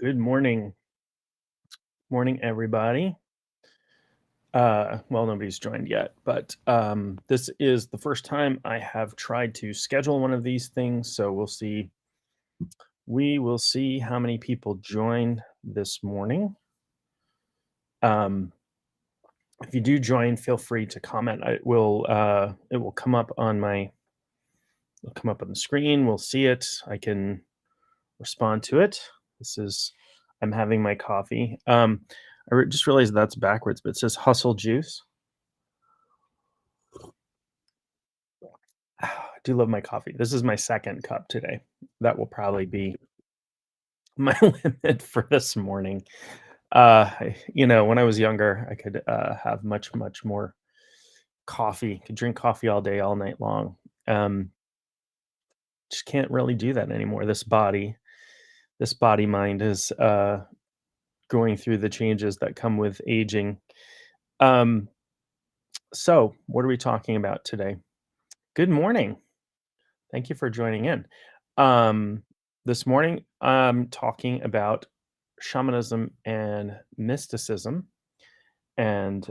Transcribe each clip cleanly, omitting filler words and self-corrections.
Good morning. Morning, everybody. Well, nobody's joined yet, but this is the first time I have tried to schedule one of these things, so we'll see. We will see how many people join this morning. Um, if you do join, feel free to comment. It will come up on it'll come up on the screen. We'll see it. I can respond to it. This is I'm having my coffee. Just realized that's backwards, but it says hustle juice. I do love my coffee. This is my second cup today. That will probably be my limit for this morning. When I was younger, I could have much more coffee. Could drink coffee all day, all night long. Um, just can't really do that anymore. This body mind is going through the changes that come with aging. Um, so, what are we talking about today? Good morning. Thank you for joining in. Um, this morning, I'm talking about shamanism and mysticism and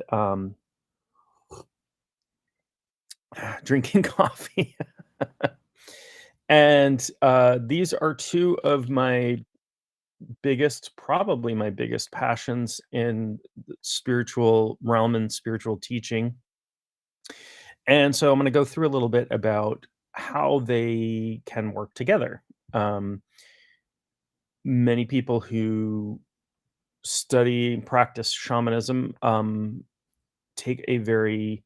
drinking coffee. And these are two of my probably my biggest passions in the spiritual realm and spiritual teaching. And so I'm going to go through a little bit about how they can work together. Um, Many people who study and practice shamanism take a very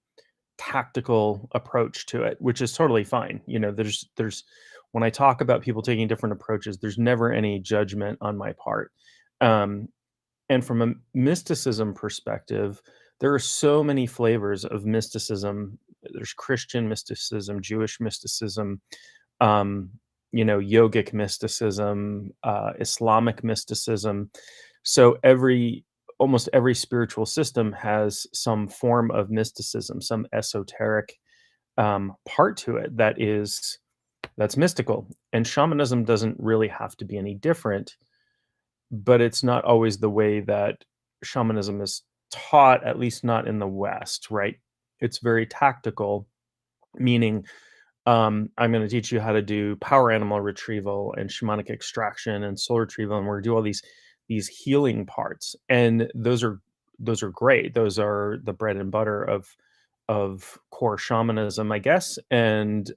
tactical approach to it, which is totally fine. There's when I talk about people taking different approaches, there's never any judgment on my part. Um, and from a mysticism perspective, there are so many flavors of mysticism. There's Christian mysticism, Jewish mysticism, um, yogic mysticism, Islamic mysticism. So almost every spiritual system has some form of mysticism, some esoteric part to it that's mystical. And shamanism doesn't really have to be any different, but it's not always the way that shamanism is taught, at least not in the West, right? It's very tactical, meaning I'm going to teach you how to do power animal retrieval and shamanic extraction and soul retrieval, and we're going to do all these healing parts, and those are great. Those are the bread and butter of core shamanism, I guess. And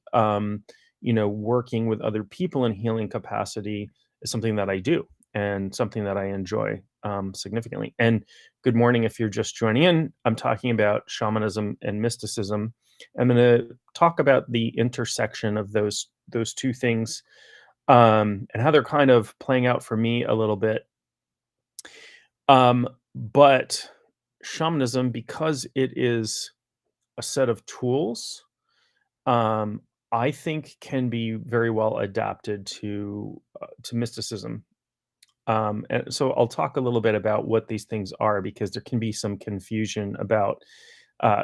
working with other people in healing capacity is something that I do and something that I enjoy significantly. And good morning, if you're just joining in. I'm talking about shamanism and mysticism. I'm going to talk about the intersection of those two things, and how they're kind of playing out for me a little bit. But shamanism, because it is a set of tools, um, I think can be very well adapted to mysticism. And so I'll talk a little bit about what these things are, because there can be some confusion about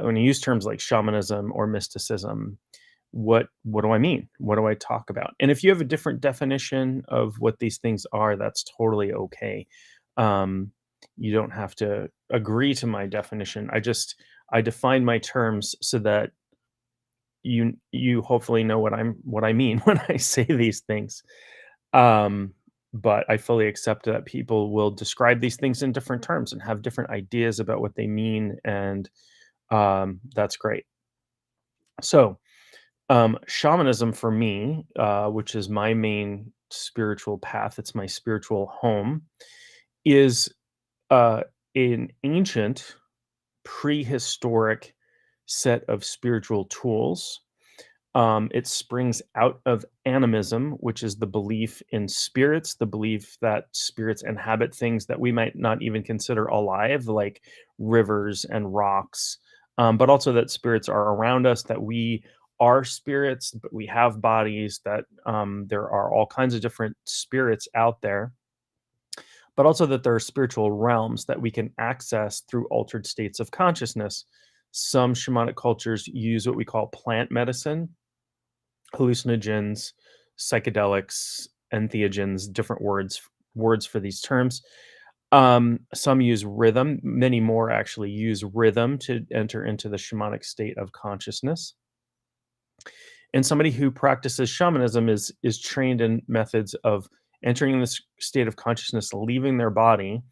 when you use terms like shamanism or mysticism. What do I mean? What do I talk about? And if you have a different definition of what these things are, that's totally okay. Um, you don't have to agree to my definition. I define my terms so that you hopefully know what I mean when I say these things. Um, but I fully accept that people will describe these things in different terms and have different ideas about what they mean, and that's great. So, shamanism for me, which is my main spiritual path, it's my spiritual home, is uh, an ancient, prehistoric set of spiritual tools. It springs out of animism, which is the belief in spirits, the belief that spirits inhabit things that we might not even consider alive, like rivers and rocks, but also that spirits are around us, that we are spirits, but we have bodies, that there are all kinds of different spirits out there, but also that there are spiritual realms that we can access through altered states of consciousness. Some shamanic cultures use what we call plant medicine, hallucinogens, psychedelics, entheogens, different words. words for these terms. Some use rhythm. Many more actually use rhythm to enter into the shamanic state of consciousness. And somebody who practices shamanism is trained in methods of entering this state of consciousness, leaving their body,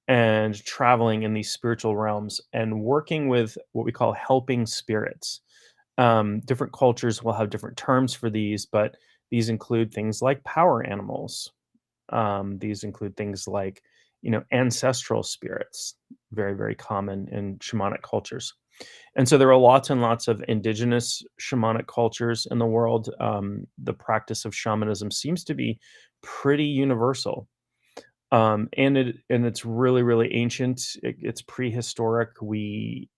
and traveling in these spiritual realms and working with what we call helping spirits. Different cultures will have different terms for these, but these include things like power animals. These include things like, ancestral spirits, very, very common in shamanic cultures. And so there are lots and lots of indigenous shamanic cultures in the world. The practice of shamanism seems to be pretty universal. And it's really, really ancient. It's prehistoric. We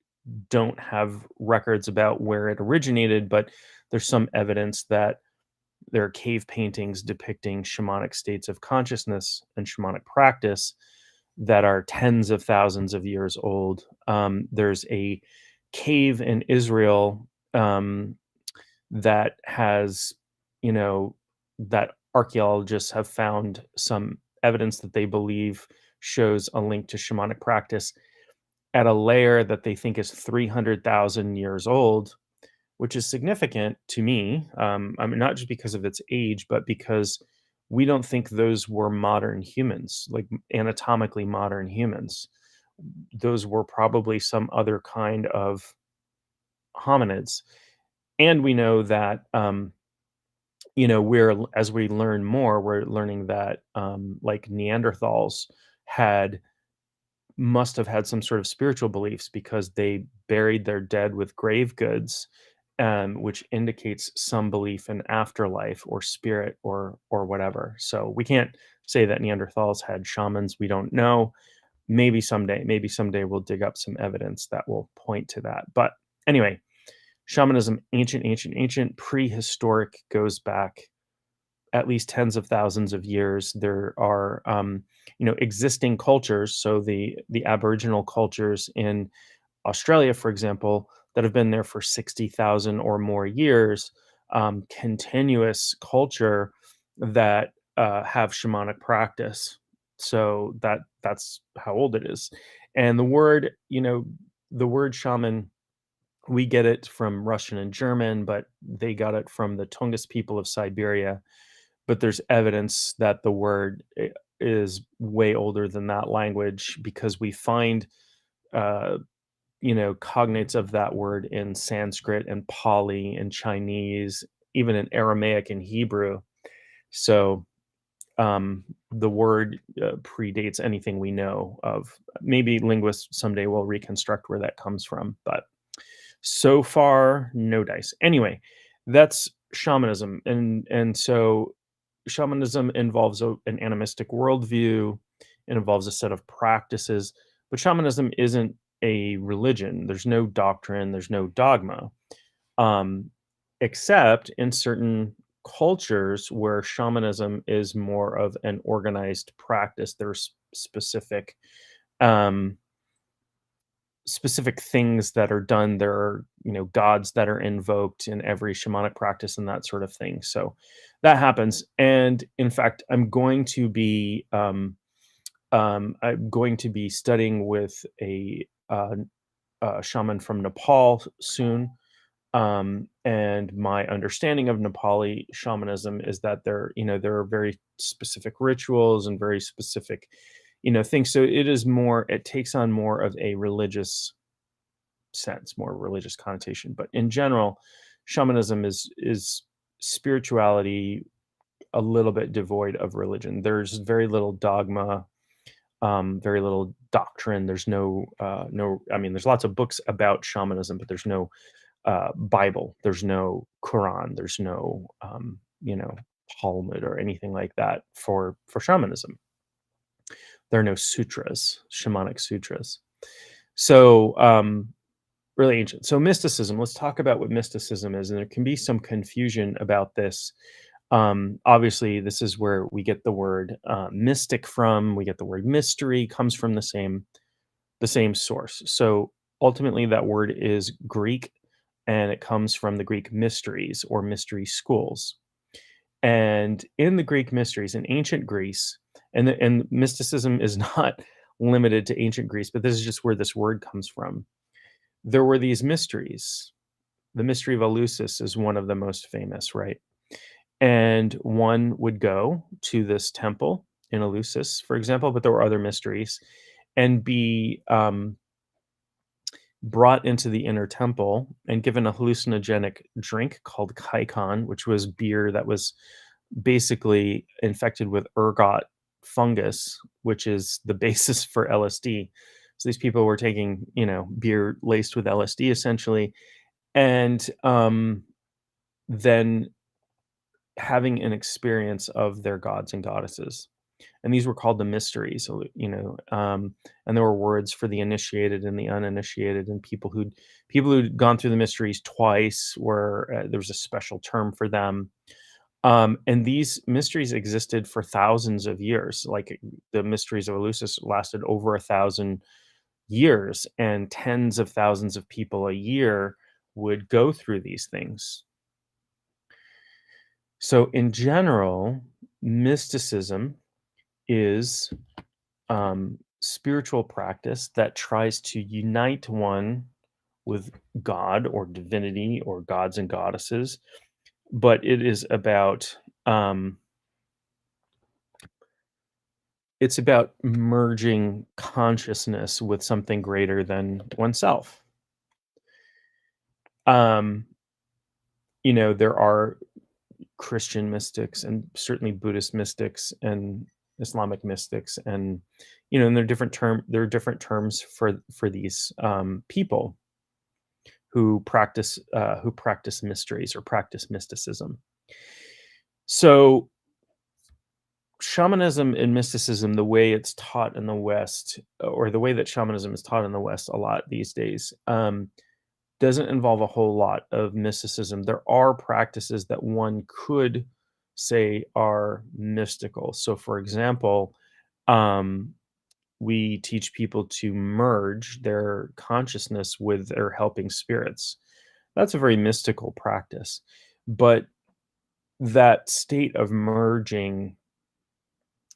don't have records about where it originated, but there's some evidence that there are cave paintings depicting shamanic states of consciousness and shamanic practice that are tens of thousands of years old. There's a cave in Israel that has, you know, that archaeologists have found some evidence that they believe shows a link to shamanic practice at a layer that they think is 300,000 years old, which is significant to me. I mean, not just because of its age, but because we don't think those were modern humans, like anatomically modern humans. Those were probably some other kind of hominids. And we know that, as we learn more, we're learning that like Neanderthals had must have had some sort of spiritual beliefs because they buried their dead with grave goods, which indicates some belief in afterlife or spirit or whatever. So we can't say that Neanderthals had shamans. We don't know. Maybe someday we'll dig up some evidence that will point to that. But anyway, shamanism, ancient, ancient, ancient, prehistoric, goes back at least tens of thousands of years. There are, existing cultures. So the Aboriginal cultures in Australia, for example, that have been there for 60,000 or more years, continuous culture that have shamanic practice. So that's how old it is. And the word shaman, we get it from Russian and German, but they got it from the Tungus people of Siberia. But there's evidence that the word is way older than that language because we find, uh, cognates of that word in Sanskrit and Pali and Chinese, even in Aramaic and Hebrew. So the word predates anything we know of. Maybe linguists someday will reconstruct where that comes from, but so far, no dice. Anyway, that's shamanism, and so shamanism involves an animistic worldview. It involves a set of practices, but shamanism isn't a religion. There's no doctrine. There's no dogma, um, except in certain cultures where shamanism is more of an organized practice. There's um, specific things that are done. There are, gods that are invoked in every shamanic practice and that sort of thing. So that happens. And in fact, I'm going to be studying with a shaman from Nepal soon. And my understanding of Nepali shamanism is that there are very specific rituals and very specific, things. So it takes on more of a religious sense, more religious connotation. But in general, shamanism is spirituality a little bit devoid of religion. There's very little dogma, very little doctrine. There's no. I mean, there's lots of books about shamanism, but there's no Bible. There's no Quran. There's no Talmud or anything like that for shamanism. There are no sutras, shamanic sutras. So really ancient. So mysticism. Let's talk about what mysticism is, and there can be some confusion about this. Obviously, this is where we get the word mystic from. We get the word mystery, comes from the same source. So ultimately, that word is Greek, and it comes from the Greek mysteries or mystery schools. And in the Greek mysteries in ancient Greece, And mysticism is not limited to ancient Greece, but this is just where this word comes from. There were these mysteries. The mystery of Eleusis is one of the most famous, right? And one would go to this temple in Eleusis, for example, but there were other mysteries, and be brought into the inner temple and given a hallucinogenic drink called kaikon, which was beer that was basically infected with ergot fungus, which is the basis for LSD. So these people were taking, beer laced with LSD essentially, and then having an experience of their gods and goddesses. And these were called the mysteries, and there were words for the initiated and the uninitiated, and people who'd gone through the mysteries twice, where there was a special term for them. And these mysteries existed for thousands of years. Like the mysteries of Eleusis lasted over 1,000 years, and tens of thousands of people a year would go through these things. So, in general, mysticism is spiritual practice that tries to unite one with God or divinity or gods and goddesses, but um, it's about merging consciousness with something greater than oneself. Um, there are Christian mystics and certainly Buddhist mystics and Islamic mystics, and there are different terms for these people who practice mysteries or practice mysticism. So shamanism and mysticism, the way it's taught in the West, or the way that shamanism is taught in the West a lot these days, doesn't involve a whole lot of mysticism. There are practices that one could say are mystical. So, for example, um, we teach people to merge their consciousness with their helping spirits. That's a very mystical practice. But that state of merging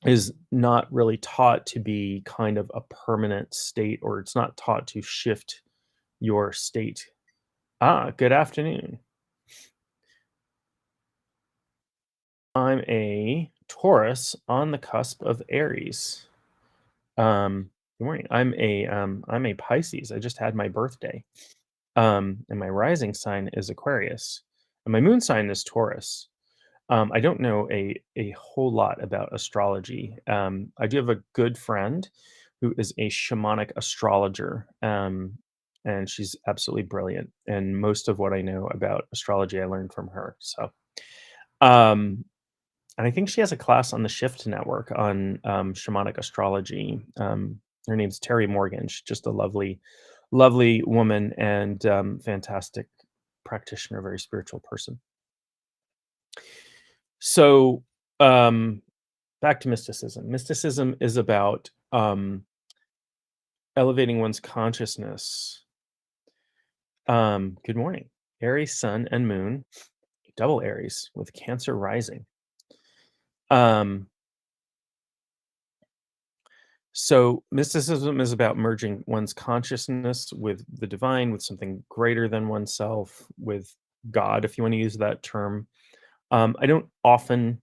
is not really taught to be kind of a permanent state, or it's not taught to shift your state. Good afternoon. I'm a Taurus on the cusp of Aries. Good morning. I'm a Pisces. I just had my birthday. And my rising sign is Aquarius, and my moon sign is Taurus. I don't know a whole lot about astrology. I do have a good friend who is a shamanic astrologer, and she's absolutely brilliant. And most of what I know about astrology, I learned from her. So, um, and I think she has a class on the Shift Network on shamanic astrology. Her name's Terry Morgan. She's just a lovely, lovely woman and fantastic practitioner, very spiritual person. So, um, back to mysticism. Mysticism is about elevating one's consciousness. Good morning. Aries, Sun, and Moon, double Aries with Cancer rising. Um, so, mysticism is about merging one's consciousness with the divine, with something greater than oneself, with God, if you want to use that term. I don't often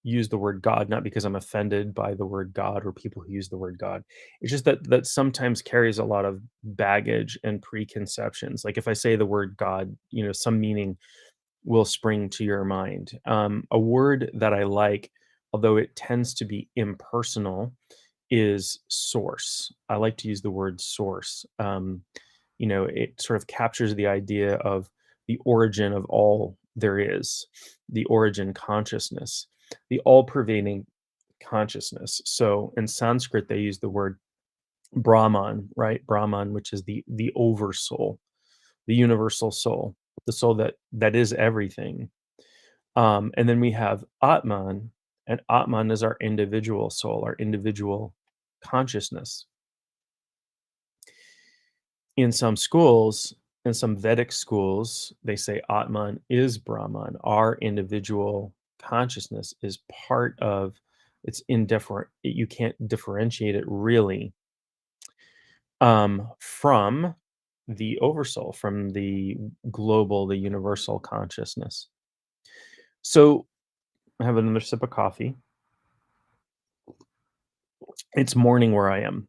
use the word God, not because I'm offended by the word God or people who use the word God. It's just that sometimes carries a lot of baggage and preconceptions. Like if I say the word God, some meaning will spring to your mind. A word that I like, although it tends to be impersonal, is source. I like to use the word source. It sort of captures the idea of the origin of all there is, the origin consciousness, the all pervading consciousness. So in Sanskrit, they use the word Brahman, right? Brahman, which is the oversoul, the universal soul, the soul that is everything. And then we have Atman, and Atman is our individual soul, our individual consciousness. In some schools, in some Vedic schools, they say Atman is Brahman. Our individual consciousness is part of It's indifferent. You can't differentiate it really from the oversoul, from the global, the universal consciousness. So I have another sip of coffee. It's morning where I am.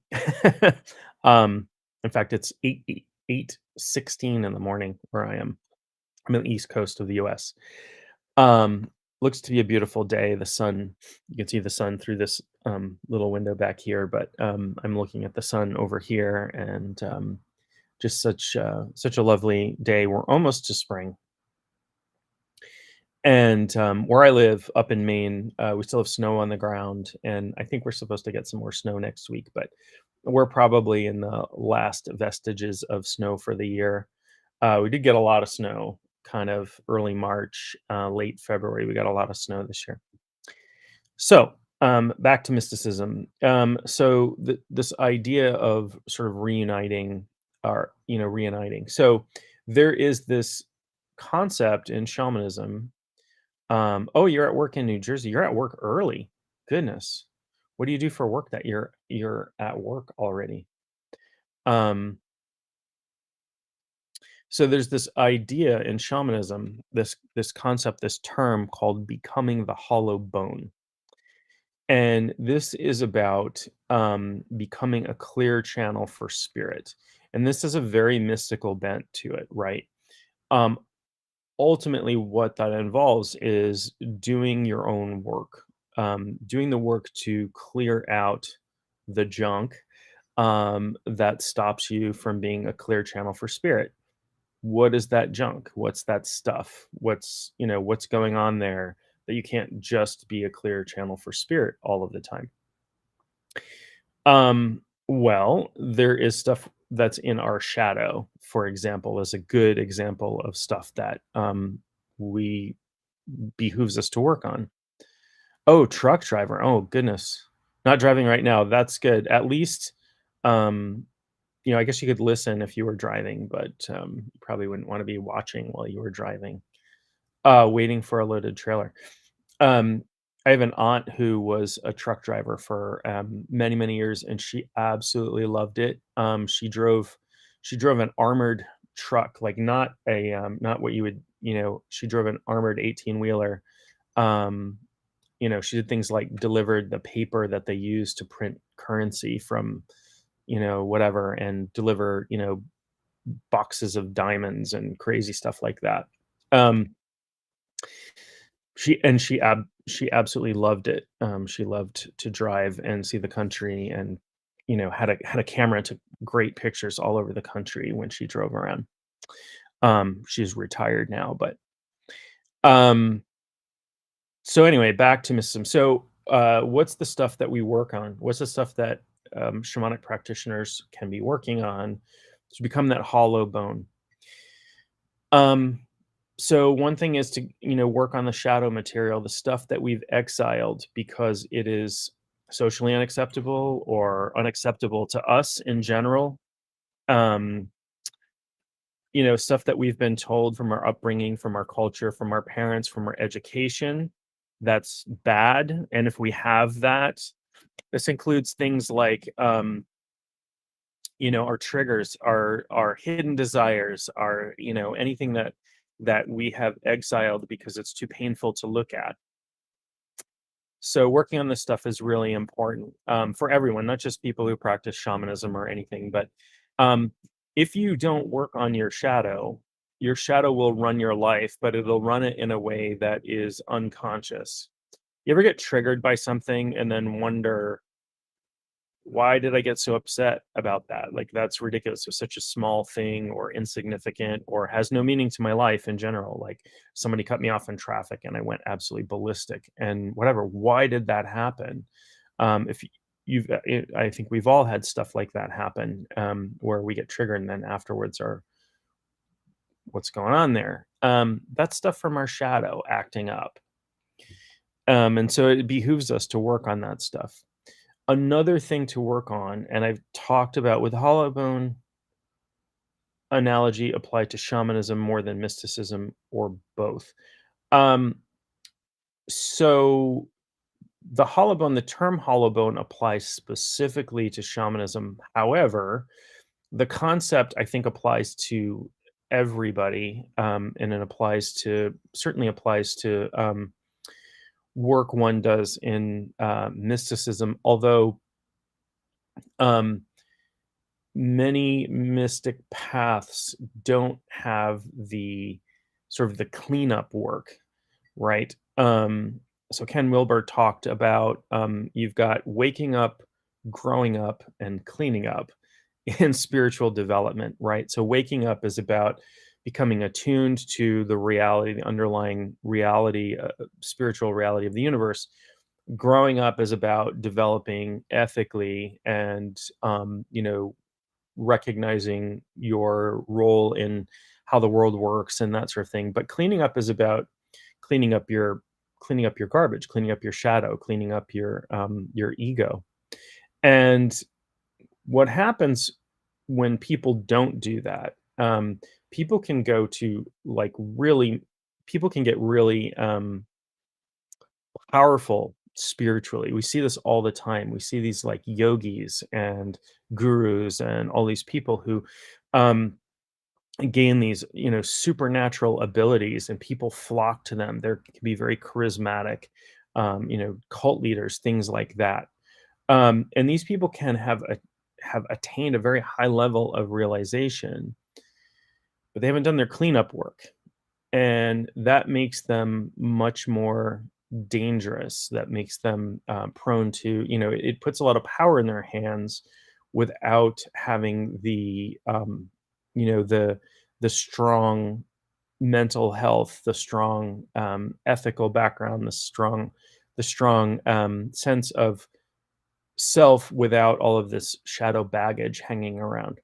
In fact, it's 8:16 in the morning where I am. I'm in the East Coast of the US. Um, Looks to be a beautiful day. The sun, you can see the sun through this little window back here, but I'm looking at the sun over here, and just such a lovely day. We're almost to spring. And, where I live up in Maine, we still have snow on the ground, and I think we're supposed to get some more snow next week, but we're probably in the last vestiges of snow for the year. We did get a lot of snow kind of early March, late February. We got a lot of snow this year. So, back to mysticism. This idea of sort of reuniting, or reuniting. So there is this concept in shamanism. Oh, you're at work in New Jersey. You're at work early. Goodness. What do you do for work that you're at work already? Um, so there's this idea in shamanism, this concept, this term called becoming the hollow bone. And this is about becoming a clear channel for spirit. And this is a very mystical bent to it, right? Um, Ultimately, what that involves is doing your own work, doing the work to clear out the junk that stops you from being a clear channel for spirit. What is that junk? What's that stuff? What's going on there that you can't just be a clear channel for spirit all of the time? Well, there is stuff that's in our shadow, for example, is a good example of stuff that we behooves us to work on. Oh, truck driver. Oh, goodness. Not driving right now. That's good. At least, um, I guess you could listen if you were driving, but you probably wouldn't want to be watching while you were driving, waiting for a loaded trailer. Um, I have an aunt who was a truck driver for, many, many years, and she absolutely loved it. She drove an armored truck, like, not what you would she drove an armored 18-wheeler. Um, she did things like delivered the paper that they use to print currency from, whatever, and deliver, boxes of diamonds and crazy stuff like that. Um she absolutely loved it. She loved to drive and see the country, and, had a camera and took great pictures all over the country when she drove around. She's retired now, but, um, so anyway, back to mysticism. So, what's the stuff that we work on? What's the stuff that, shamanic practitioners can be working on to become that hollow bone? Um, so one thing is to, work on the shadow material, the stuff that we've exiled because it is socially unacceptable or unacceptable to us in general. Um, Stuff that we've been told from our upbringing, from our culture, from our parents, from our education, that's bad. And if we have that, this includes things like, our triggers, our hidden desires, our, anything that we have exiled because it's too painful to look at. So working on this stuff is really important, for everyone, not just people who practice shamanism or anything. But um, if you don't work on your shadow will run your life, but it'll run it in a way that is unconscious. You ever get triggered by something and then wonder, why did I get so upset about that? Like, that's ridiculous. It's such a small thing, or insignificant, or has no meaning to my life in general. Like, somebody cut me off in traffic and I went absolutely ballistic and whatever. Why did that happen? If you've, I think we've all had stuff like that happen, where we get triggered and then afterwards are, what's going on there? That's stuff from our shadow acting up. And so it behooves us to work on that stuff. Another thing to work on, and I've talked about with hollow bone analogy applied to shamanism more than mysticism, or both. Um, so the hollow bone, the term hollow bone applies specifically to shamanism. However, the concept I think applies to everybody, and it applies to certainly applies to work one does in mysticism. Although um, many mystic paths don't have the sort of the cleanup work, right? So Ken Wilber talked about you've got waking up, growing up, and cleaning up in spiritual development, right? So waking up is about becoming attuned to the reality, the underlying reality, spiritual reality of the universe. Growing up is about developing ethically and recognizing your role in how the world works and that sort of thing. But cleaning up is about cleaning up your cleaning up your garbage, cleaning up your shadow, cleaning up your ego. And what happens when people don't do that? People can go to like really, people can get really powerful spiritually. We see this all the time. We see these like yogis and gurus and all these people who um, gain these, supernatural abilities, and people flock to them. They can be very charismatic, cult leaders, things like that. And these people can have attained a very high level of realization, but they haven't done their cleanup work, and that makes them much more dangerous. That makes them prone to, it puts a lot of power in their hands without having the strong mental health, the strong ethical background, the strong sense of self without all of this shadow baggage hanging around.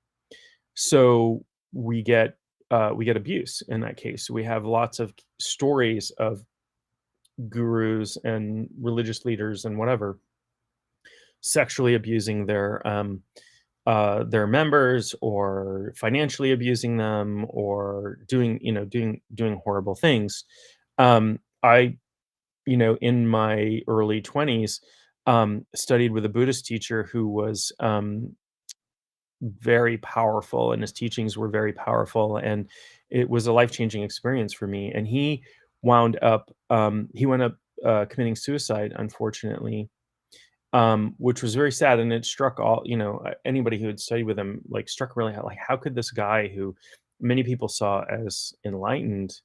So we get abuse in that case. We have lots of stories of gurus and religious leaders and whatever sexually abusing their members, or financially abusing them, or doing horrible things. I in my early 20s studied with a Buddhist teacher who was very powerful, and his teachings were very powerful, and it was a life-changing experience for me. And he wound up committing suicide, unfortunately, which was very sad. And it struck anybody who had studied with him, like, struck really hard, like, how could this guy who many people saw as enlightened,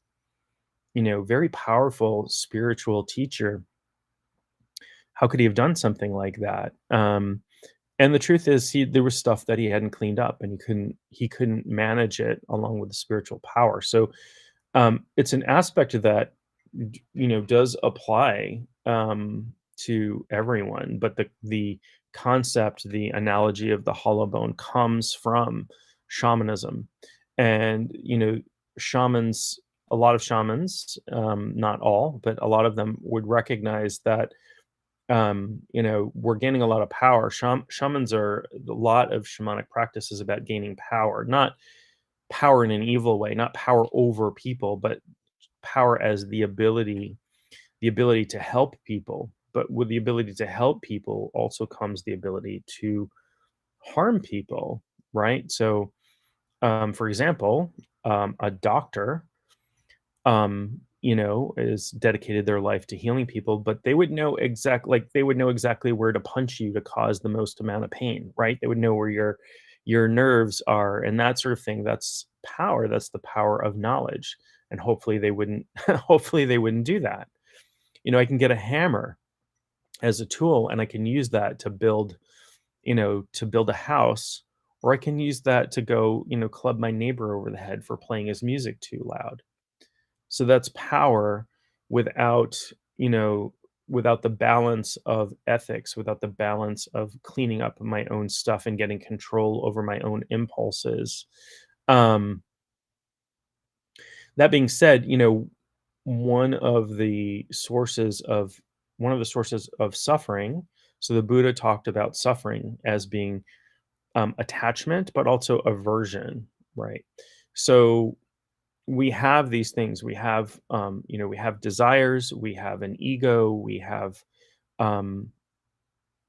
very powerful spiritual teacher, how could he have done something like that? And the truth is, there was stuff that he hadn't cleaned up, and he couldn't manage it along with the spiritual power. So it's an aspect of that does apply to everyone, but the concept, the analogy of the hollow bone comes from shamanism. And shamans, a lot of shamans, not all, but a lot of them would recognize that we're gaining a lot of power. Shamans are a lot of shamanic practices about gaining power, not power in an evil way, not power over people, but power as the ability to help people. But with the ability to help people also comes the ability to harm people, right? So, for example, a doctor is dedicated their life to healing people, but they would know exactly where to punch you to cause the most amount of pain, right? They would know where your nerves are and that sort of thing. That's power. That's the power of knowledge. And hopefully they wouldn't hopefully they wouldn't do that. I can get a hammer as a tool, and I can use that to build a house, or I can use that to go, club my neighbor over the head for playing his music too loud. So that's power without, you know, without the balance of ethics, without the balance of cleaning up my own stuff and getting control over my own impulses. Um, that being said, one of the sources of one of the sources of suffering. So the Buddha talked about suffering as being attachment, but also aversion, right? So we have these things. We have desires. We have an ego. We have um,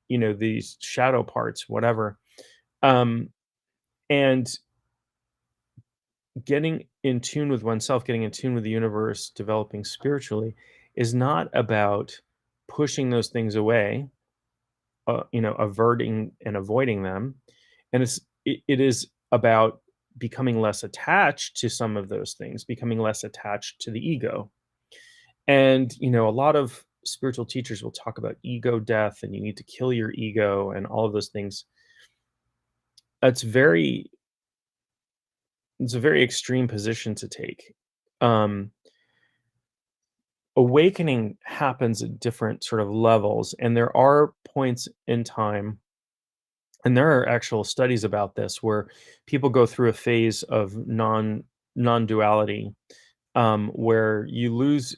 these shadow parts, whatever. Um, and getting in tune with oneself, getting in tune with the universe, developing spiritually is not about pushing those things away, averting and avoiding them. And it is about becoming less attached to some of those things, becoming less attached to the ego. And, a lot of spiritual teachers will talk about ego death and you need to kill your ego and all of those things. That's very it's a very extreme position to take. Um, Awakening happens at different sort of levels, and there are points in time, and there are actual studies about this where people go through a phase of non-duality, where you lose,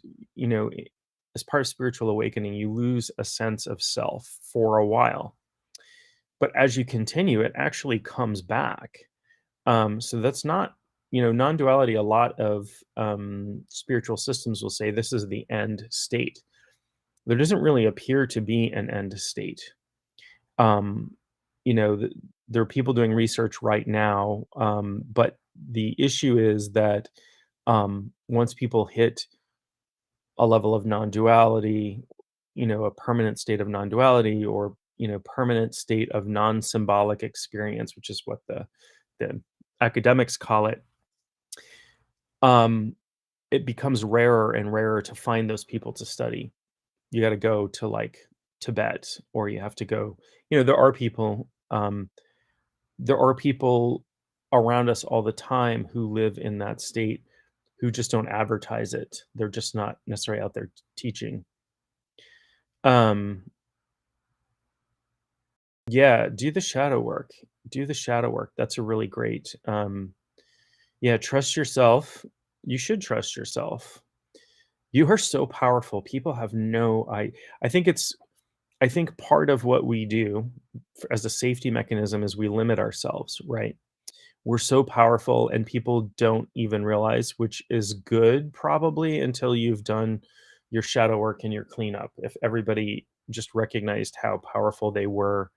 as part of spiritual awakening, you lose a sense of self for a while, but as you continue, it actually comes back. So that's not, non-duality. A lot of spiritual systems will say this is the end state. There doesn't really appear to be an end state. Um, there are people doing research right now, but the issue is that once people hit a level of non-duality, a permanent state of non-duality, or permanent state of non-symbolic experience, which is what the academics call it, um, it becomes rarer and rarer to find those people to study. You got to go to like Tibet, or you have to go. There are people around us all the time who live in that state, who just don't advertise it. They're just not necessarily out there teaching. Um, yeah, do the shadow work. Do the shadow work. That's a really great. Yeah, trust yourself. You should trust yourself. You are so powerful. People have no I think it's I think part of what we do as a safety mechanism is we limit ourselves, right? We're so powerful and people don't even realize, which is good probably until you've done your shadow work and your cleanup. If everybody just recognized how powerful they were,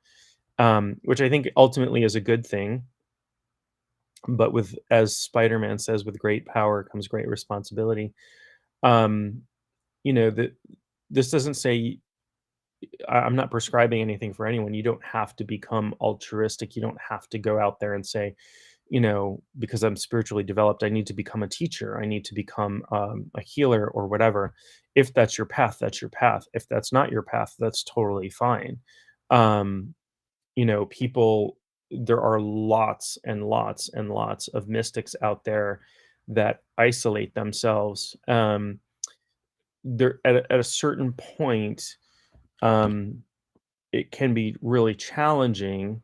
which I think ultimately is a good thing. But with, as Spider-Man says, with great power comes great responsibility. Um, that this doesn't say I'm not prescribing anything for anyone. You don't have to become altruistic. You don't have to go out there and say, because I'm spiritually developed, I need to become a teacher. I need to become a healer or whatever. If that's your path, that's your path. If that's not your path, that's totally fine. Um, people, there are lots and lots and lots of mystics out there that isolate themselves. They're at a certain point, um, it can be really challenging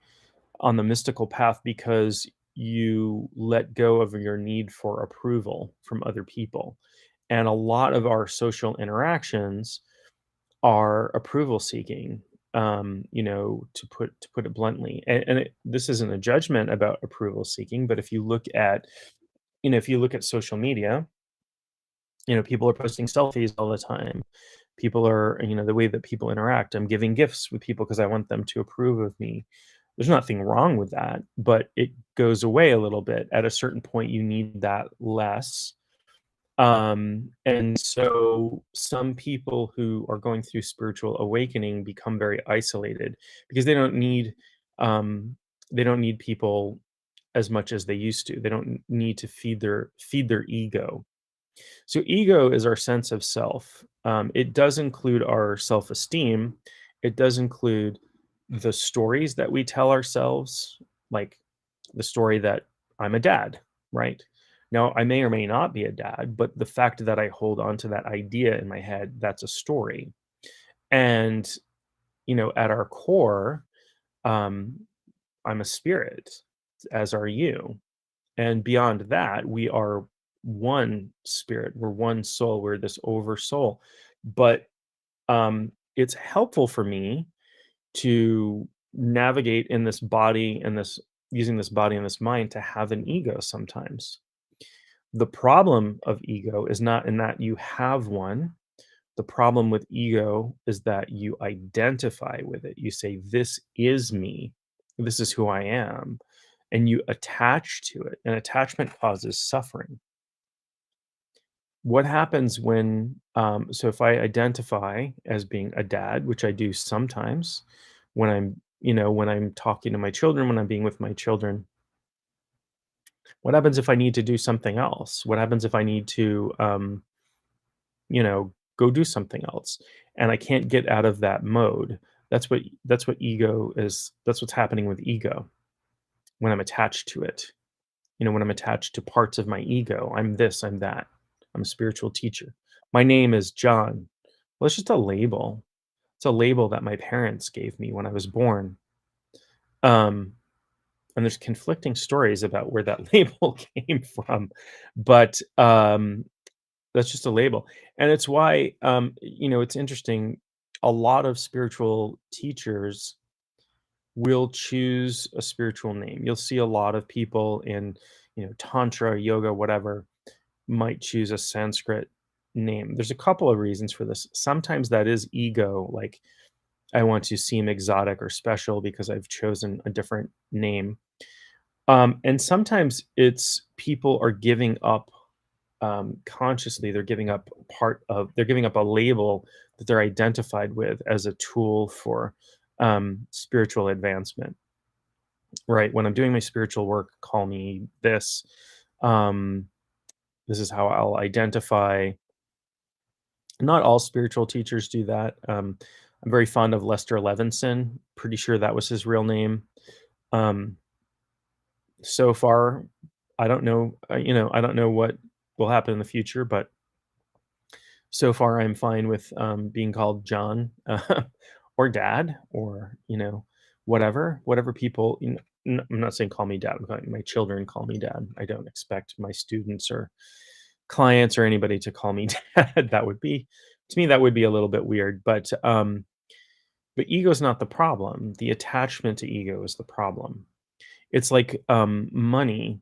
on the mystical path because you let go of your need for approval from other people. And a lot of our social interactions are approval seeking, to put it bluntly. This isn't a judgment about approval seeking, but if you look at social media, people are posting selfies all the time. People are, the way that people interact. I'm giving gifts with people because I want them to approve of me. There's nothing wrong with that, but it goes away a little bit. At a certain point, you need that less. And so some people who are going through spiritual awakening become very isolated because um, they don't need people as much as they used to. They don't need to feed their ego. So ego is our sense of self. It does include our self-esteem. It does include the stories that we tell ourselves, like the story that I'm a dad, right? Now, I may or may not be a dad, but the fact that I hold on to that idea in my head, that's a story. And, at our core, um, I'm a spirit, as are you. And beyond that, we are one spirit, we're one soul, we're this over soul. But it's helpful for me to navigate in this body and this using this body and this mind to have an ego sometimes. The problem of ego is not in that you have one. The problem with ego is that you identify with it. You say, "This is me. This is who I am," and you attach to it, and attachment causes suffering. What happens when so if I identify as being a dad, which I do sometimes when when I'm talking to my children, when I'm being with my children, what happens if I need to do something else? What happens if I need to go do something else and I can't get out of that mode? That's what ego is. That's what's happening with ego when I'm attached to it. When I'm attached to parts of my ego, I'm this, I'm that. I'm a spiritual teacher. My name is John. Well, it's just a label. It's a label that my parents gave me when I was born. Um, and there's conflicting stories about where that label came from, but that's just a label. And it's why, it's interesting. A lot of spiritual teachers will choose a spiritual name. You'll see a lot of people in, tantra, yoga, whatever, might choose a Sanskrit name. There's a couple of reasons for this. Sometimes that is ego, like I want to seem exotic or special because I've chosen a different name. And sometimes it's people are giving up consciously, they're giving up a label that they're identified with as a tool for spiritual advancement, right? When I'm doing my spiritual work, call me this. Um, this is how I'll identify. Not all spiritual teachers do that. I'm very fond of Lester Levinson. Pretty sure that was his real name. Um, so far, I don't know. I don't know what will happen in the future, but so far I'm fine with being called John or Dad or whatever people. I'm not saying call me Dad. I'm calling my children call me Dad. I don't expect my students or clients or anybody to call me Dad. That would be to me that would be a little bit weird. But ego is not the problem. The attachment to ego is the problem. It's like money.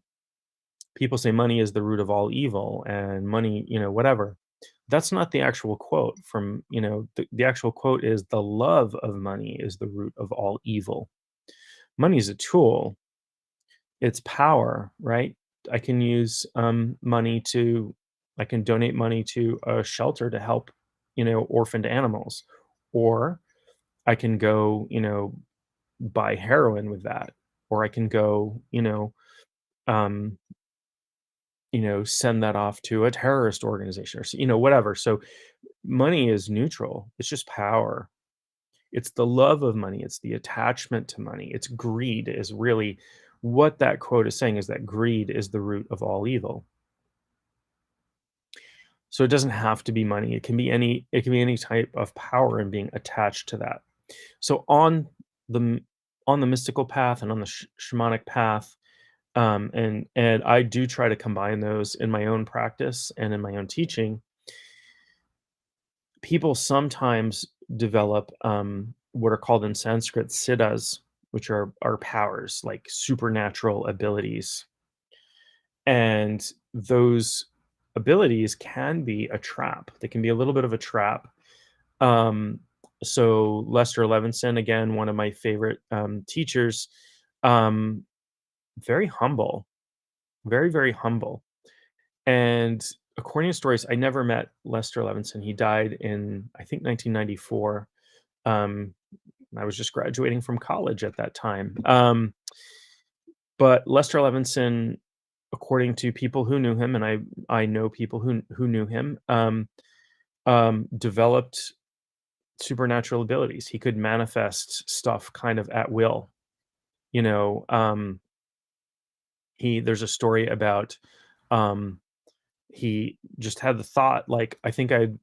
People say money is the root of all evil and money, whatever. That's not the actual quote from, the actual quote is the love of money is the root of all evil. Money is a tool, it's power, right? I can use I can donate money to a shelter to help, orphaned animals. Or I can go, buy heroin with that. Or I can go, um, send that off to a terrorist organization or, whatever. So money is neutral. It's just power. It's the love of money. It's the attachment to money. It's greed is really what that quote is saying is that greed is the root of all evil. So it doesn't have to be money. It can be any type of power and being attached to that. So the on the mystical path and on the shamanic path, and I do try to combine those in my own practice and in my own teaching. People sometimes develop what are called in Sanskrit siddhas, which are powers like supernatural abilities, and those abilities can be a trap. They can be a little bit of a trap. Um, so Lester Levinson, again, one of my favorite teachers, um, very humble, very very humble. And according to stories, I never met Lester Levinson. He died in, I think, 1994. Um, I was just graduating from college at that time. But Lester Levinson, according to people who knew him, and I know people who knew him, developed supernatural abilities. He could manifest stuff kind of at will. You know, he there's a story about um, he just had the thought like I think I'd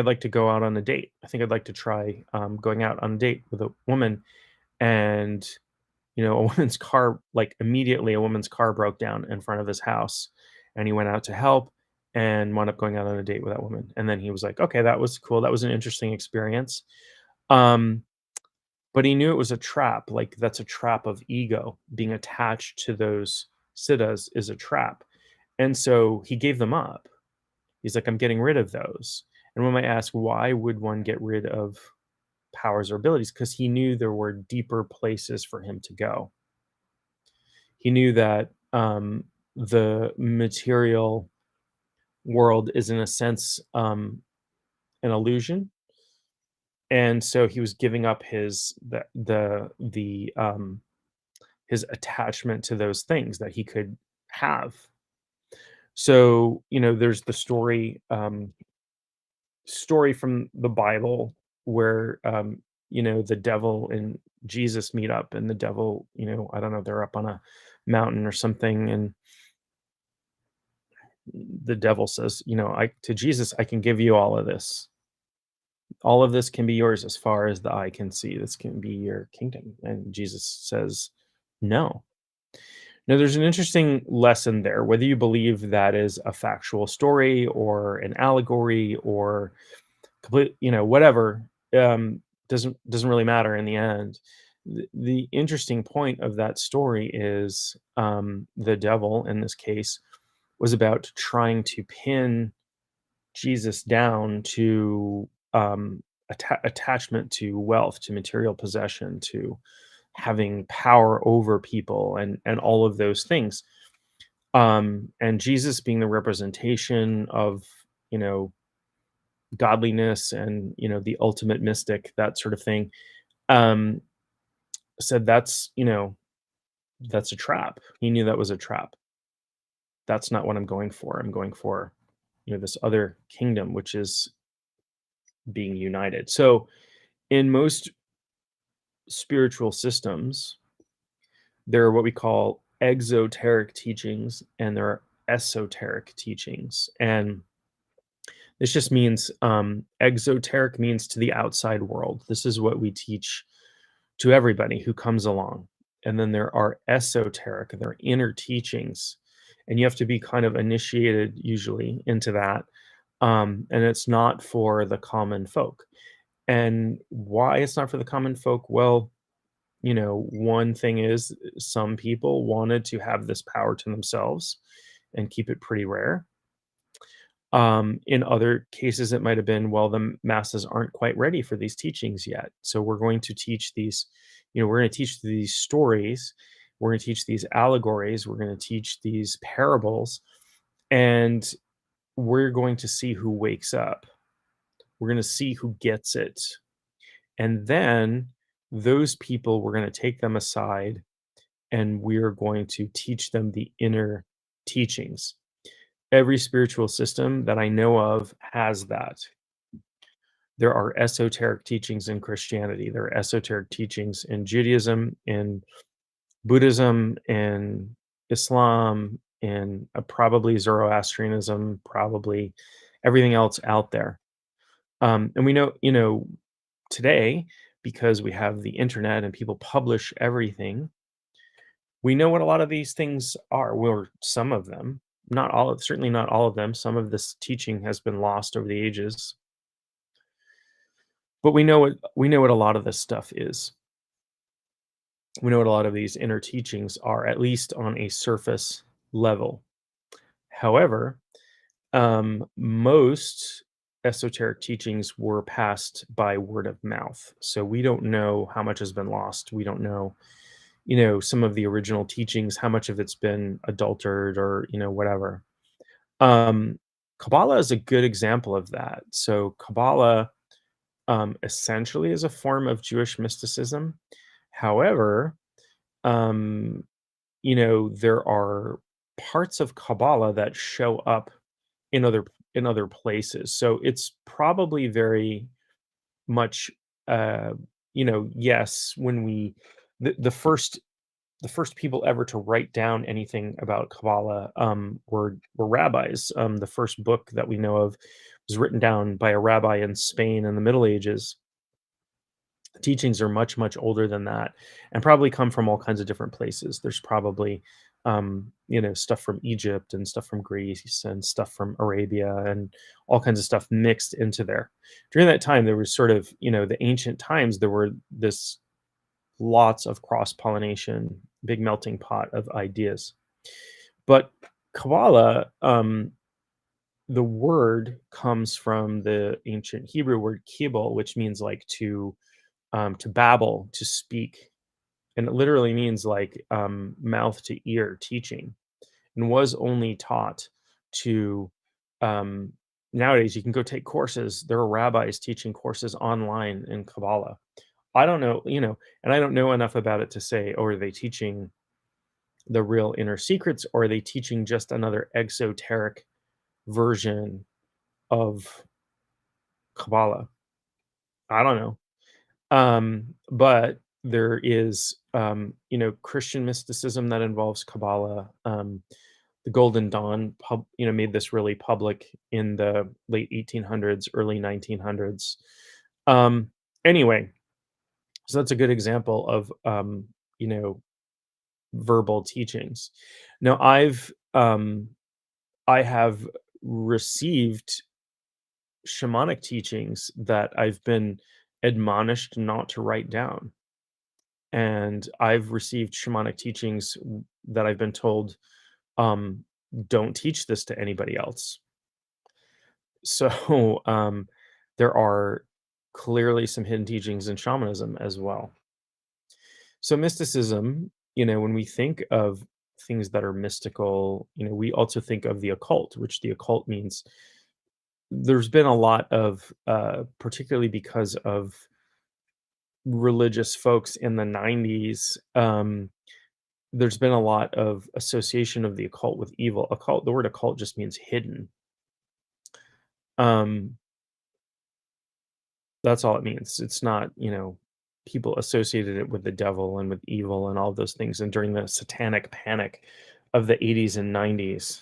like to go out on a date. I think I'd like to try going out on a date with a woman. And a woman's car, like immediately a woman's car broke down in front of his house, and he went out to help and wound up going out on a date with that woman. And then he was like, okay, that was cool, that was an interesting experience. um but he knew it was a trap. Like, that's a trap of ego. Being attached to those siddhas is a trap. And so he gave them up. He's like, I'm getting rid of those. And one might ask, why would one get rid of powers or abilities? Because he knew there were deeper places for him to go. He knew that the material world is, in a sense, an illusion, and so he was giving up his attachment to those things that he could have. So, there's the story from the Bible where, the devil and Jesus meet up, and the devil, I don't know, they're up on a mountain or something, and the devil says, I to Jesus, I can give you all of this. All of this can be yours as far as the eye can see. This can be your kingdom. And Jesus says, no. Now, there's an interesting lesson there, whether you believe that is a factual story or an allegory or complete, whatever, doesn't really matter in the end. The interesting point of that story is, the devil in this case was about trying to pin Jesus down to, attachment to wealth, to material possession, to having power over people, and all of those things. And Jesus being the representation of, you know, godliness and, the ultimate mystic, that sort of thing, um, said that's a trap. He knew that was a trap. That's not what I'm going for. I'm going for, this other kingdom, which is being united. So in most spiritual systems, there are what we call exoteric teachings and there are esoteric teachings. And this just means, exoteric means to the outside world. This is what we teach to everybody who comes along. And then there are esoteric, they're inner teachings. And you have to be kind of initiated usually into that. And it's not for the common folk. And why it's not for the common folk? Well, one thing is some people wanted to have this power to themselves and keep it pretty rare. In other cases, it might have been, well, the masses aren't quite ready for these teachings yet. So we're going to teach these, we're going to teach these stories, we're going to teach these allegories, we're going to teach these parables, and we're going to see who wakes up. We're going to see who gets it. And then those people, we're going to take them aside and we're going to teach them the inner teachings. Every spiritual system that I know of has that. There are esoteric teachings in Christianity. There are esoteric teachings in Judaism, in Buddhism, in Islam, in probably Zoroastrianism, probably everything else out there. And we know, today, because we have the internet and people publish everything, we know what a lot of these things are. Well, some of them, not all of, certainly not all of them. Some of this teaching has been lost over the ages, but we know what a lot of this stuff is. We know what a lot of these inner teachings are, at least on a surface level. However, most esoteric teachings were passed by word of mouth, so we don't know how much has been lost. We don't know, some of the original teachings, how much of it's been adulterated or, whatever. Um, Kabbalah is a good example of that. So Kabbalah, essentially is a form of Jewish mysticism. However, um, there are parts of Kabbalah that show up in other places. So it's probably very much, uh, yes, when the first people ever to write down anything about Kabbalah, were rabbis. The first book that we know of was written down by a rabbi in Spain in the Middle Ages. The teachings are much, much older than that and probably come from all kinds of different places. There's probably, stuff from Egypt and stuff from Greece and stuff from Arabia and all kinds of stuff mixed into there. During that time, there was sort of, the ancient times, there were this lots of cross pollination, big melting pot of ideas. But Kabbalah, the word comes from the ancient Hebrew word kibble, which means like to babble, to speak, and it literally means like mouth to ear teaching, and was only taught to um, nowadays you can go take courses. There are rabbis teaching courses online in Kabbalah. I don't know, and I don't know enough about it to say, oh, are they teaching the real inner secrets, or are they teaching just another exoteric version of Kabbalah? I don't know. But there is, Christian mysticism that involves Kabbalah. The Golden Dawn made this really public in the late 1800s, early 1900s. Um, anyway, so that's a good example of, you know, verbal teachings. Now, I have received shamanic teachings that I've been admonished not to write down. And I've received shamanic teachings that I've been told, um, don't teach this to anybody else. So there are clearly some hidden teachings in shamanism as well. So mysticism, when we think of things that are mystical, we also think of the occult, which the occult means there's been a lot of, particularly because of religious folks in the 90s, there's been a lot of association of the occult with evil. Occult, the word occult just means hidden. Um, that's all it means. It's not, people associated it with the devil and with evil and all of those things. And during the satanic panic of the 80s and 90s,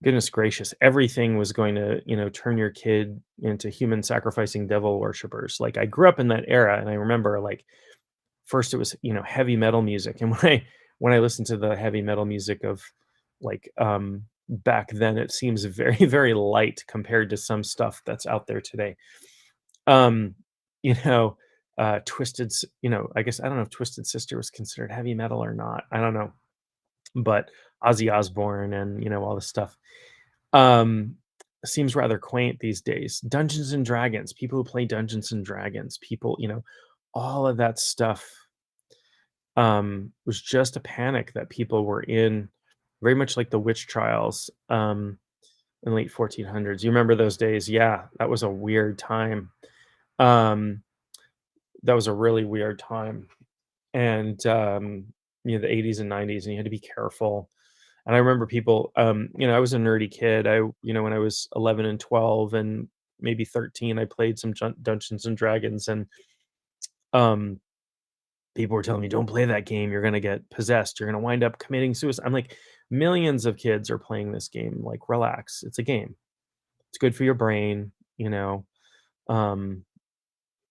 goodness gracious, everything was going to, turn your kid into human sacrificing devil worshippers. Like I grew up in that era, and I remember like first it was, heavy metal music. And when I listened to the heavy metal music of like back then, it seems very, very light compared to some stuff that's out there today. Um, you know, I guess I don't know if Twisted Sister was considered heavy metal or not. I don't know. But Ozzy Osbourne and, all this stuff. Um, seems rather quaint these days. Dungeons and Dragons, people who play Dungeons and Dragons, people, all of that stuff was just a panic that people were in, very much like the witch trials in late 1400s. You remember those days? Yeah, that was a weird time. Um, that was a really weird time, and the 80s and 90s, and you had to be careful. And I remember people, I was a nerdy kid. When I was 11 and 12 and maybe 13, I played some Dungeons and Dragons, and um, people were telling me, "Don't play that game. You're gonna get possessed. You're gonna wind up committing suicide." I'm like, millions of kids are playing this game. Like, relax. It's a game. It's good for your brain. Um,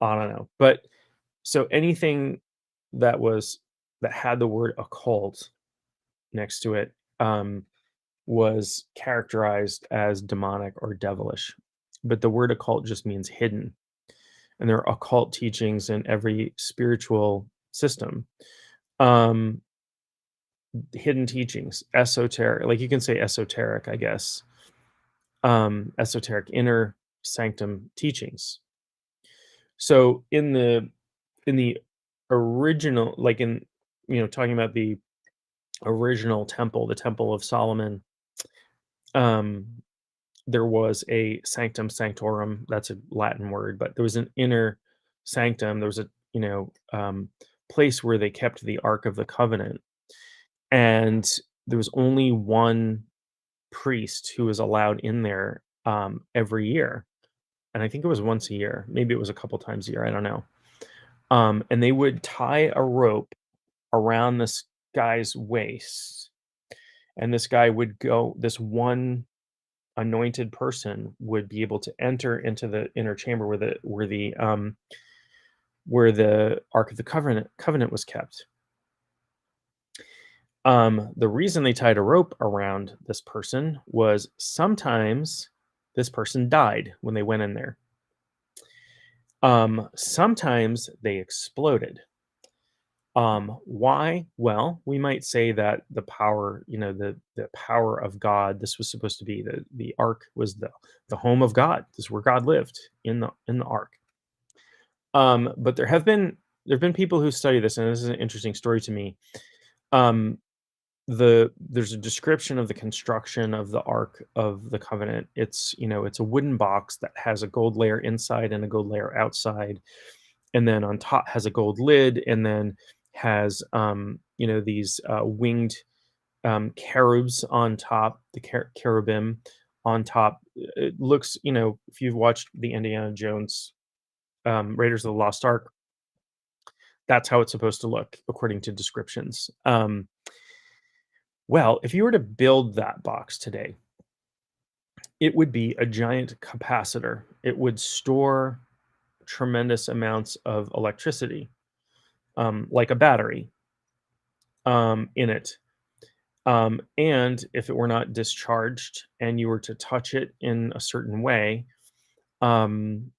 I don't know, but so anything that was that had the word occult next to it, was characterized as demonic or devilish. But the word occult just means hidden. And there are occult teachings in every spiritual system. Um, hidden teachings, esoteric, like you can say esoteric, I guess. Esoteric inner sanctum teachings. So in the original, like in talking about the original temple, the Temple of Solomon, um, there was a sanctum sanctorum. That's a Latin word, but there was an inner sanctum. There was a place where they kept the Ark of the Covenant, and there was only one priest who was allowed in there every year, and I think it was once a year. Maybe it was a couple times a year. I don't know. And they would tie a rope around this guy's waist, and this guy would go. This one anointed person would be able to enter into the inner chamber where the Ark of the Covenant was kept. The reason they tied a rope around this person was sometimes this person died when they went in there. Sometimes they exploded. Why? Well, we might say that the power, the power of God. This was supposed to be the ark was the home of God. This is where God lived in the ark. But there have been people who study this, and this is an interesting story to me. Um, there's a description of the construction of the Ark of the Covenant. It's a wooden box that has a gold layer inside and a gold layer outside, and then on top has a gold lid, and then has these winged cherubs on top, the cherubim on top. It looks, if you've watched the Indiana Jones Raiders of the Lost Ark, that's how it's supposed to look according to descriptions. Well, if you were to build that box today, it would be a giant capacitor. It would store tremendous amounts of electricity, like a battery, in it. And if it were not discharged and you were to touch it in a certain way, um,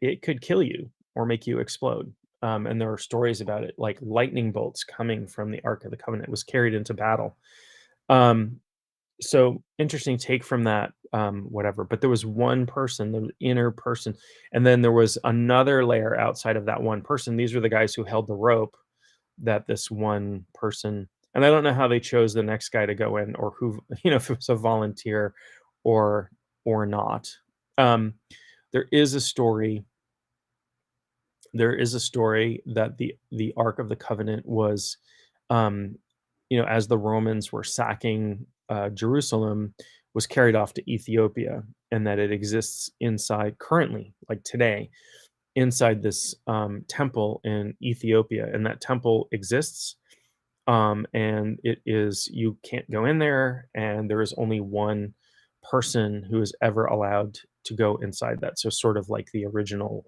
it could kill you or make you explode. And there are stories about it, like lightning bolts coming from the Ark of the Covenant was carried into battle. Um, so interesting take from that, whatever. But there was one person, the inner person, and then there was another layer outside of that one person. These were the guys who held the rope that this one person, and I don't know how they chose the next guy to go in or who, if it was a volunteer or not. Um, there is a story that the Ark of the Covenant was, um, as the Romans were sacking Jerusalem, was carried off to Ethiopia, and that it exists inside currently, like today, inside this temple in Ethiopia, and that temple exists. And it is you can't go in there, and there is only one person who is ever allowed to go inside that. So sort of like the original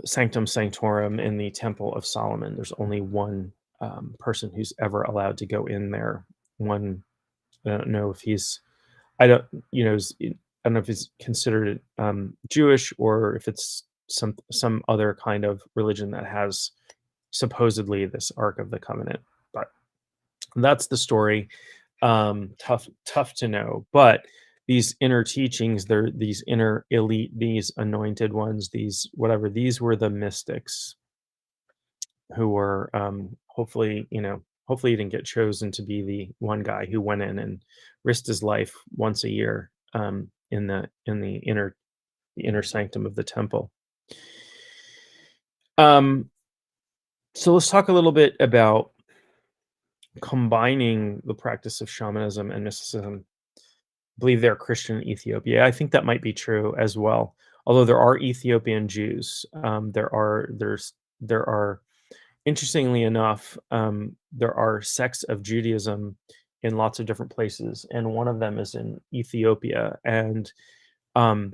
Sanctum Sanctorum in the Temple of Solomon. There's only one person who's ever allowed to go in there. One, I don't know if he's, I don't, I don't know if he's considered Jewish or if it's some other kind of religion that has supposedly this Ark of the Covenant. But that's the story. Tough to know, but these inner teachings, they're these inner elite, these anointed ones, these whatever, these were the mystics who were, hopefully he didn't get chosen to be the one guy who went in and risked his life once a year, in the inner sanctum of the temple. Um, so let's talk a little bit about combining the practice of shamanism and mysticism. Believe they're Christian in Ethiopia. I think that might be true as well. Although there are Ethiopian Jews, there are interestingly enough, there are sects of Judaism in lots of different places, and one of them is in Ethiopia. And um,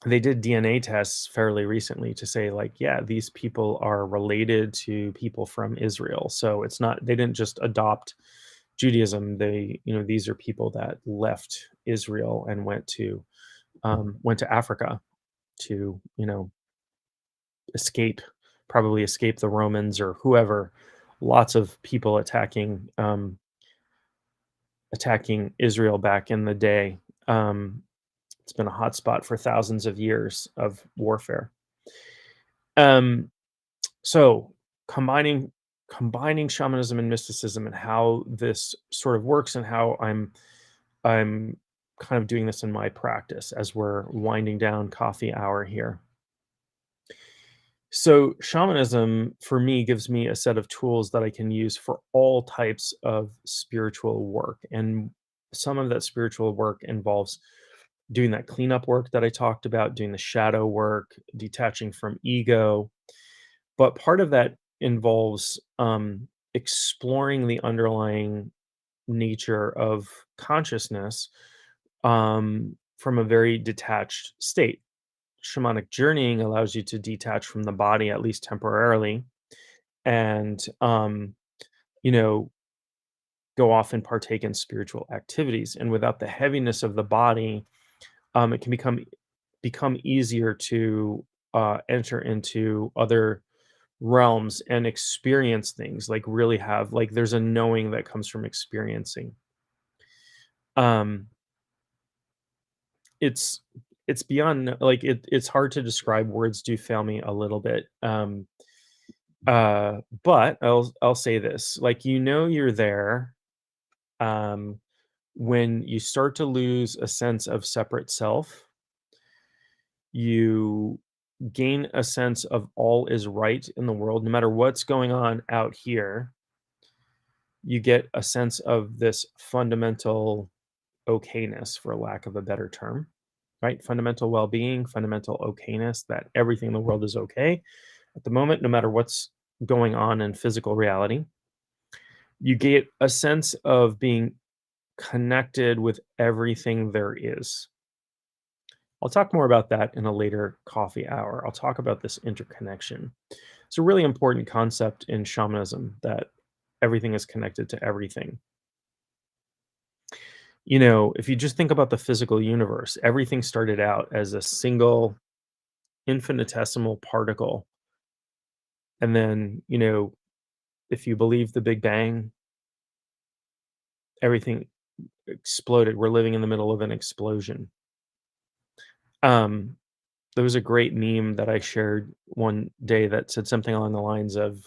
they did DNA tests fairly recently to say, like, yeah, these people are related to people from Israel. So it's not they didn't just adopt Judaism. These are people that left Israel and went to Africa to, escape, probably escape the Romans or whoever. Lots of people attacking Israel back in the day. It's been a hot spot for thousands of years of warfare. Um, so combining shamanism and mysticism and how this sort of works and how I'm kind of doing this in my practice as we're winding down coffee hour here. So shamanism for me gives me a set of tools that I can use for all types of spiritual work. And some of that spiritual work involves doing that cleanup work that I talked about, doing the shadow work, detaching from ego. But part of that involves exploring the underlying nature of consciousness, from a very detached state. Shamanic journeying allows you to detach from the body, at least temporarily, and you know go off and partake in spiritual activities. And without the heaviness of the body, it can become easier to enter into other realms and experience things, like really have like there's a knowing that comes from experiencing. Um it's it's beyond like it's hard to describe, words do fail me a little bit. But I'll say this, like you're there um when you start to lose a sense of separate self, you gain a sense of all is right in the world, no matter what's going on out here. You get a sense of this fundamental okayness, for lack of a better term, right? Fundamental well being, fundamental okayness, that everything in the world is okay at the moment, no matter what's going on in physical reality. You get a sense of being connected with everything there is. I'll talk more about that in a later coffee hour. I'll talk about this interconnection. It's a really important concept in shamanism that everything is connected to everything. If you just think about the physical universe, everything started out as a single infinitesimal particle. And then, if you believe the Big Bang, everything exploded. We're living in the middle of an explosion. Um, there was a great meme that I shared one day that said something along the lines of,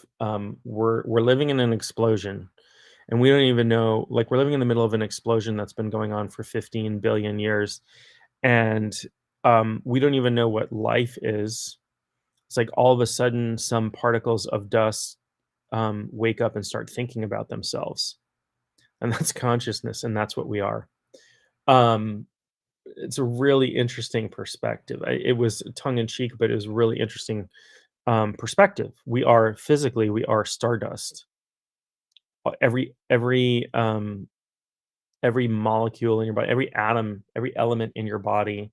we're living in an explosion, and we don't even know, like we're living in the middle of an explosion that's been going on for 15 billion years, and we don't even know what life is. It's like all of a sudden some particles of dust wake up and start thinking about themselves, and that's consciousness, and that's what we are. Um, it's a really interesting perspective. It was tongue in cheek, but it was really interesting perspective. We are stardust. Every molecule in your body, every atom, every element in your body,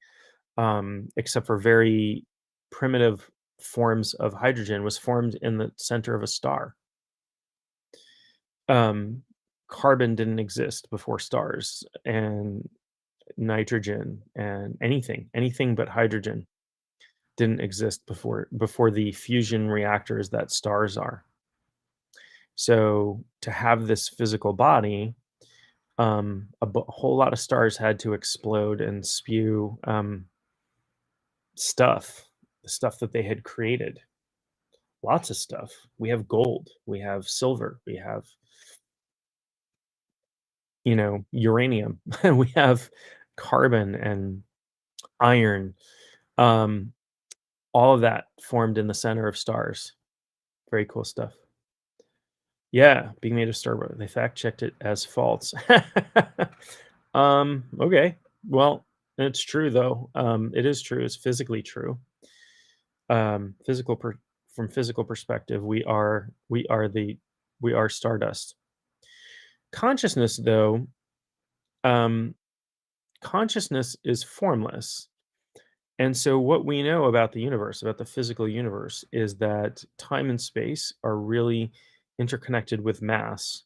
except for very primitive forms of hydrogen, was formed in the center of a star. Um, Carbon didn't exist before stars, and nitrogen and anything but hydrogen didn't exist before the fusion reactors that stars are. So to have this physical body, whole lot of stars had to explode and spew stuff, the stuff that they had created. Lots of stuff. We have gold, we have silver, we have, uranium, we have carbon and iron. Um, all of that formed in the center of stars. Very cool stuff. Yeah, being made of starbur. They fact checked it as false. Okay. Well, it's true though. It is true. It's physically true. Physical from physical perspective, we are stardust. Consciousness though, um, consciousness is formless. And so what we know about the universe, about the physical universe, is that time and space are really interconnected with mass.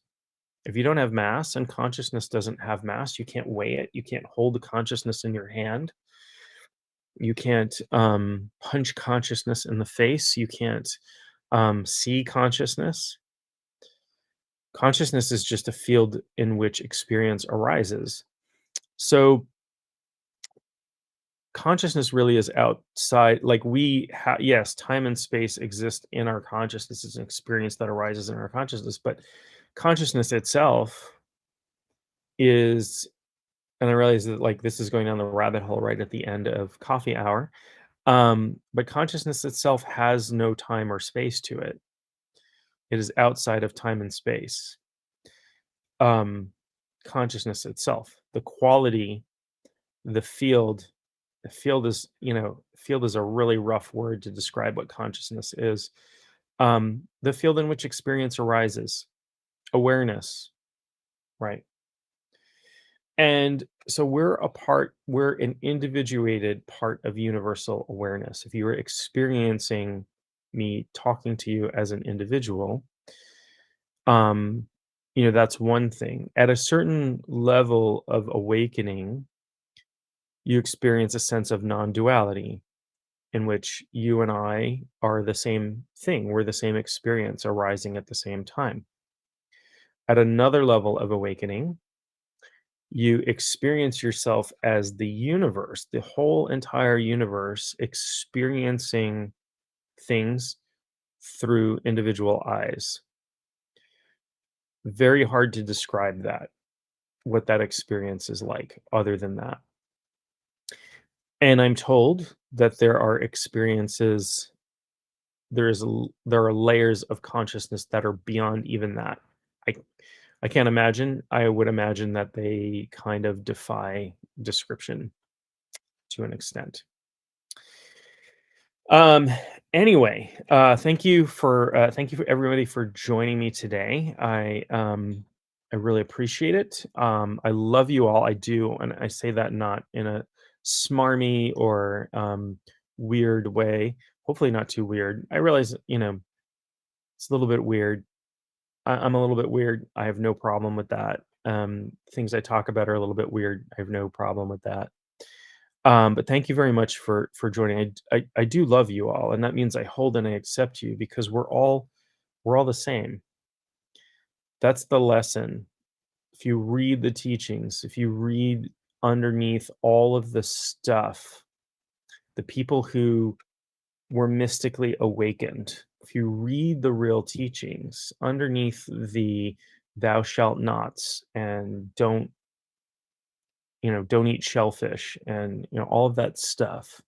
If you don't have mass and consciousness doesn't have mass, you can't weigh it. You can't hold the consciousness in your hand. You can't punch consciousness in the face. You can't see consciousness. Consciousness is just a field in which experience arises. So consciousness really is outside, like yes, time and space exist in our consciousness. It's an experience that arises in our consciousness, but consciousness itself is, and I realize that like this is going down the rabbit hole right at the end of coffee hour. But consciousness itself has no time or space to it. It is outside of time and space. Um, Consciousness itself, the quality, the field, field is a really rough word to describe what consciousness is. The field in which experience arises, awareness, right? And so we're an individuated part of universal awareness. If you were experiencing me talking to you as an individual, um, that's one thing. At a certain level of awakening, you experience a sense of non-duality. in which you and I are the same thing. We're the same experience arising at the same time. At another level of awakening, you experience yourself as the universe, the whole entire universe, experiencing things through individual eyes. Very hard to describe that, what that experience is like, other than that. And I'm told that there are experiences, there are layers of consciousness that are beyond even that. I I can't imagine. I would imagine that they kind of defy description to an extent. Um, anyway, thank you for everybody for joining me today. I really appreciate it. I love you all. I do, and I say that not in a smarmy or weird way. Hopefully, not too weird. I realize, it's a little bit weird. I'm a little bit weird. I have no problem with that. Things I talk about are a little bit weird. I have no problem with that. But thank you very much for joining. I do love you all, and that means I hold and I accept you because we're all the same. That's the lesson. If you read the teachings, if you read underneath all of the stuff, the people who were mystically awakened, if you read the real teachings underneath the thou shalt nots and don't eat shellfish and all of that stuff,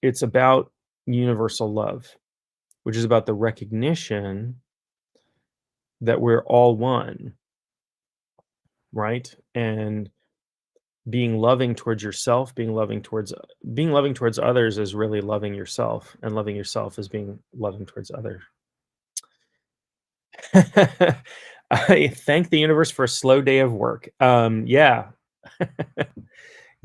it's about universal love, which is about the recognition that we're all one, right? And being loving towards yourself, being loving towards others is really loving yourself, and loving yourself is being loving towards others. I thank the universe for a slow day of work. Yeah.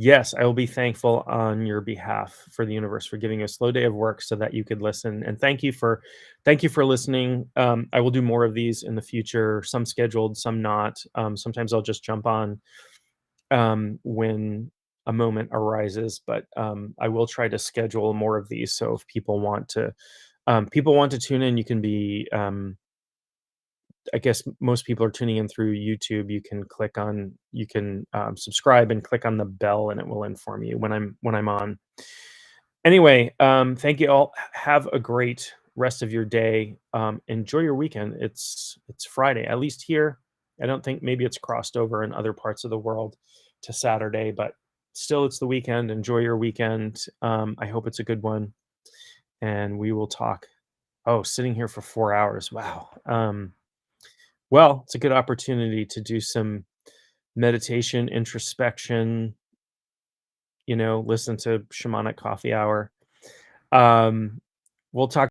Yes, I will be thankful on your behalf for the universe for giving you a slow day of work so that you could listen. And thank you for listening. I will do more of these in the future, some scheduled, some not. Sometimes I'll just jump on when a moment arises, but I will try to schedule more of these. So if people want to tune in, you can be I guess most people are tuning in through YouTube. You can subscribe and click on the bell, and it will inform you when I'm on. Anyway, thank you all. Have a great rest of your day. Enjoy your weekend. It's Friday, at least here. I don't think, maybe it's crossed over in other parts of the world to Saturday, but still, it's the weekend. Enjoy your weekend. I hope it's a good one, and we will talk. Oh, sitting here for 4 hours. Wow. Well, it's a good opportunity to do some meditation, introspection, listen to Shamanic Coffee Hour. Um, we'll talk